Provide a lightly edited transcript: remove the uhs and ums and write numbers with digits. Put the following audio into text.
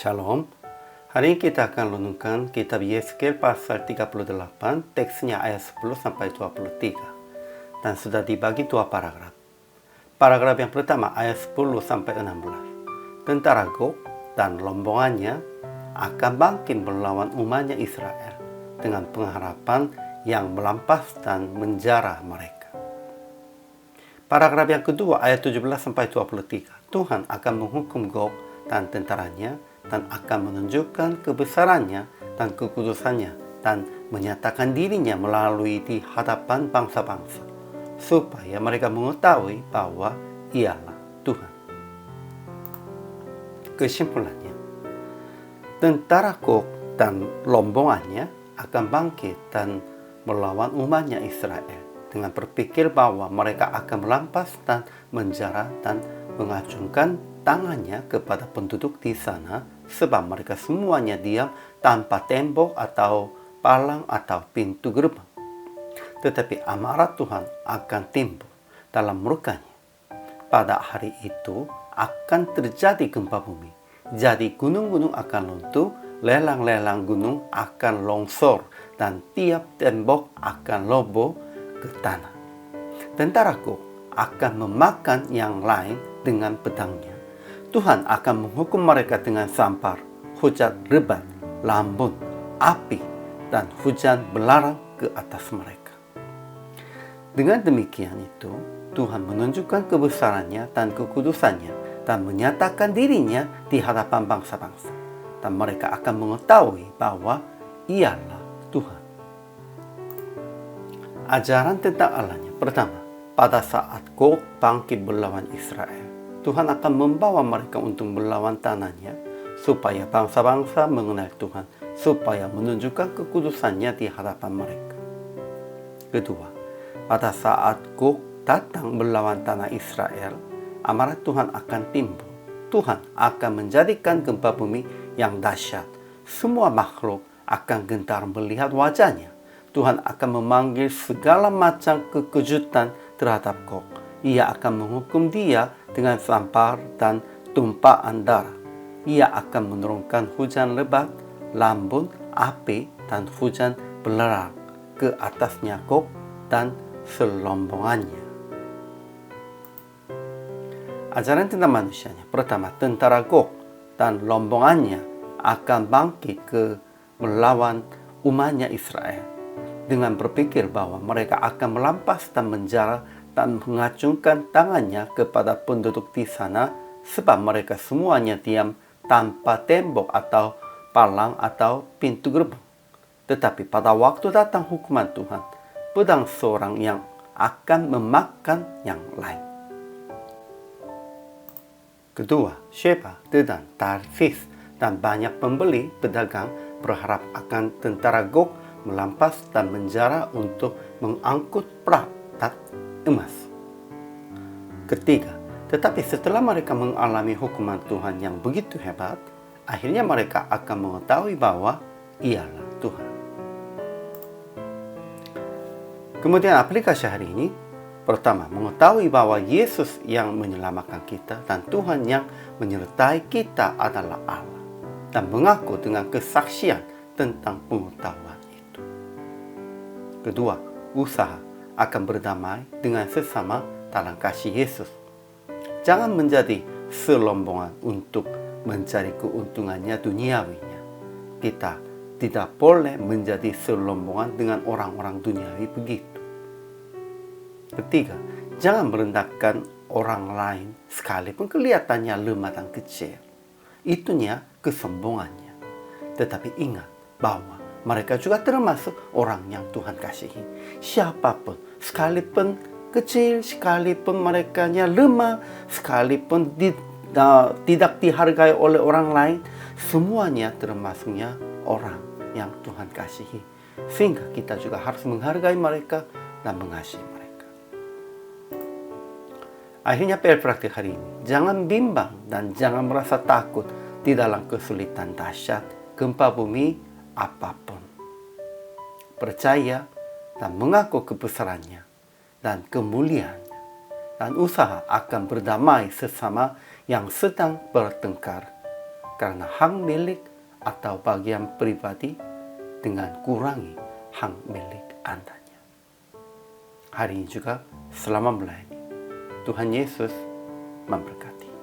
Shalom. Hari ini kita akan renungkan kitab Yeskel pasal 38, teksnya ayat 10 sampai 23. Dan sudah dibagi dua paragraf. Paragraf yang pertama ayat 10 sampai 16. Tentara Gog dan rombongannya akan bangkit melawan umatnya Israel dengan pengharapan yang melampas dan menjara mereka. Paragraf yang kedua ayat 17 sampai 23. Tuhan akan menghukum Gog dan tentaranya dan akan menunjukkan kebesarannya dan kekudusannya dan menyatakan dirinya melalui di hadapan bangsa-bangsa supaya mereka mengetahui bahwa Ialah Tuhan. Kesimpulannya, tentara Gog dan rombongannya akan bangkit dan melawan umatnya Israel dengan berpikir bahwa mereka akan melampas dan menjara dan mengacungkan tangannya kepada penduduk di sana sebab mereka semuanya diam tanpa tembok atau palang atau pintu gerbang. Tetapi amarah Tuhan akan timbul dalam murkanya. Pada hari itu akan terjadi gempa bumi. Jadi gunung-gunung akan runtuh, lelang-lelang gunung akan longsor, dan tiap tembok akan roboh ke tanah. Tentara Gog akan memakan yang lain dengan pedangnya. Tuhan akan menghukum mereka dengan sampar, hujan lebat, lambun, api, dan hujan belerang ke atas mereka. Dengan demikian itu, Tuhan menunjukkan kebesarannya dan kekudusannya dan menyatakan dirinya di hadapan bangsa-bangsa. Dan mereka akan mengetahui bahwa Ialah Tuhan. Ajaran tentang Allahnya. Pertama, pada saat Gog bangkit melawan Israel, Tuhan akan membawa mereka untuk melawan tanahnya supaya bangsa-bangsa mengenal Tuhan, supaya menunjukkan kekudusannya di hadapan mereka. Kedua, pada saat Gog datang melawan tanah Israel, amarah Tuhan akan timbul. Tuhan akan menjadikan gempa bumi yang dahsyat. Semua makhluk akan gentar melihat wajahnya. Tuhan akan memanggil segala macam kekejutan terhadap Gog. Ia akan menghukum dia dengan sampar dan tumpahan darah. Ia akan menurunkan hujan lebat, lambun, api, dan hujan belerang ke atasnya Gog dan serombongannya. Ajaran tentang manusianya. Pertama, tentara Gog dan rombongannya akan bangkit ke melawan umatnya Israel dengan berpikir bahwa mereka akan melampas dan menjara dan mengacungkan tangannya kepada penduduk di sana sebab mereka semuanya diam tanpa tembok atau palang atau pintu gerbang. Tetapi pada waktu datang hukuman Tuhan, pedang seorang yang akan memakan yang lain. Kedua, Sheba, Dedan, Tarsis, dan banyak pembeli pedagang berharap akan tentara Gog melampas dan menjara untuk mengangkut perak dan emas. Ketiga, tetapi setelah mereka mengalami hukuman Tuhan yang begitu hebat, akhirnya mereka akan mengetahui bahwa Ialah Tuhan. Kemudian aplikasi hari ini, pertama, mengetahui bahwa Yesus yang menyelamatkan kita dan Tuhan yang menyertai kita adalah Allah, dan mengaku dengan kesaksian tentang pengetahuan itu. Kedua, usaha akan berdamai dengan sesama dalam kasih Yesus. Jangan menjadi selombongan untuk mencari keuntungannya duniawinya. Kita tidak boleh menjadi selombongan dengan orang-orang duniawi begitu. Ketiga, jangan merendahkan orang lain sekalipun kelihatannya lemah dan kecil. Itunya kesombongannya. Tetapi ingat bahwa mereka juga termasuk orang yang Tuhan kasihi. Siapapun, sekalipun kecil, sekalipun mereka lemah, sekalipun tidak dihargai oleh orang lain, semuanya termasuknya orang yang Tuhan kasihi. Sehingga kita juga harus menghargai mereka dan mengasihi mereka. Akhirnya PR praktik hari ini, jangan bimbang dan jangan merasa takut di dalam kesulitan dahsyat, gempa bumi, apapun. Percaya dan mengaku kebesarannya dan kemuliaannya, dan usaha akan berdamai sesama yang sedang bertengkar karena hak milik atau bagian pribadi dengan kurangi hak milik Andanya. Hari ini juga selama melayani, Tuhan Yesus memberkati.